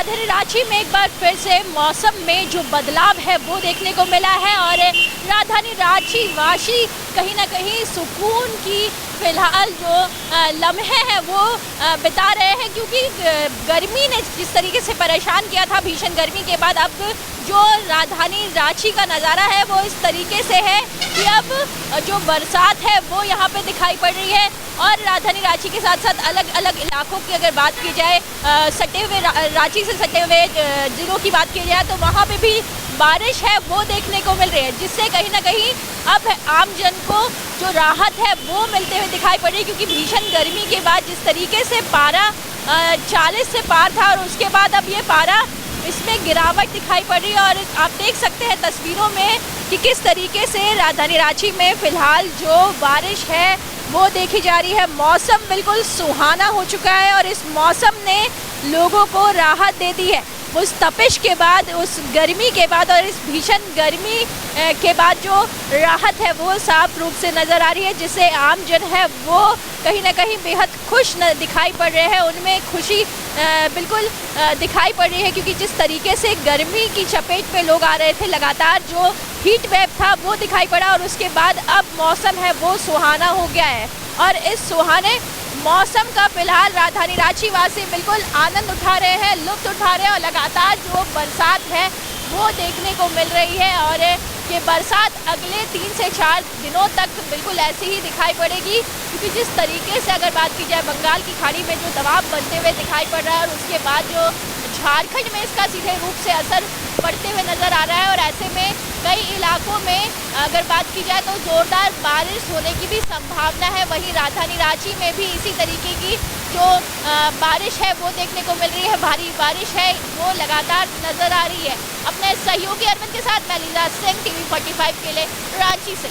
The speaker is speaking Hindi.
राजधानी रांची में एक बार फिर से मौसम में जो बदलाव है वो देखने को मिला है और राजधानी रांची वासी कहीं ना कहीं सुकून की फिलहाल जो लम्हे हैं वो बिता रहे हैं, क्योंकि गर्मी ने जिस तरीके से परेशान किया था, भीषण गर्मी के बाद अब जो राजधानी रांची का नज़ारा है वो इस तरीके से है कि अब जो बरसात है वो यहाँ पे दिखाई पड़ रही है। और राजधानी रांची के साथ साथ अलग अलग इलाकों की अगर बात की जाए, सटे हुए रांची से सटे हुए ज़िलों की बात की जाए तो वहाँ पे भी बारिश है वो देखने को मिल रही है, जिससे कहीं ना कहीं अब आम जन को जो राहत है वो मिलते हुए दिखाई पड़ रही है। क्योंकि भीषण गर्मी के बाद जिस तरीके से पारा 40 से पार था और उसके बाद अब ये पारा इसमें गिरावट दिखाई पड़ रही है। और आप देख सकते हैं तस्वीरों में कि किस तरीके से राजधानी रांची में फ़िलहाल जो बारिश है वो देखी जा रही है। मौसम बिल्कुल सुहाना हो चुका है और इस मौसम ने लोगों को राहत दे दी है। उस तपिश के बाद, उस गर्मी के बाद और इस भीषण गर्मी के बाद जो राहत है वो साफ रूप से नज़र आ रही है, जिससे आम जन है वो कहीं ना कहीं बेहद खुश दिखाई पड़ रहे हैं। उनमें खुशी बिल्कुल दिखाई पड़ रही है, क्योंकि जिस तरीके से गर्मी की चपेट पे लोग आ रहे थे, लगातार जो हीट वेव था वो दिखाई पड़ा और उसके बाद अब मौसम है वो सुहाना हो गया है। और इस सुहाने मौसम का फिलहाल राजधानी रांची वासी बिल्कुल आनंद उठा रहे हैं, लुत्फ उठा रहे हैं और लगातार जो बरसात है वो देखने को मिल रही है। और ये बरसात अगले 3 से 4 दिनों तक बिल्कुल ऐसी ही दिखाई पड़ेगी, क्योंकि जिस तरीके से अगर बात की जाए बंगाल की खाड़ी में जो दबाव बनते हुए दिखाई पड़ रहा है और उसके बाद जो झारखंड में इसका सीधे रूप से असर पड़ते हुए नज़र आ रहा है। और ऐसे में कई इलाकों में अगर बात की जाए तो ज़ोरदार बारिश होने की भी संभावना है। वहीं राजधानी रांची में भी इसी तरीके की जो बारिश है वो देखने को मिल रही है, भारी बारिश है वो लगातार नज़र आ रही है। अपने सहयोगी अरविंद के साथ मैं लीजा सिंह, TV 45 के लिए रांची से।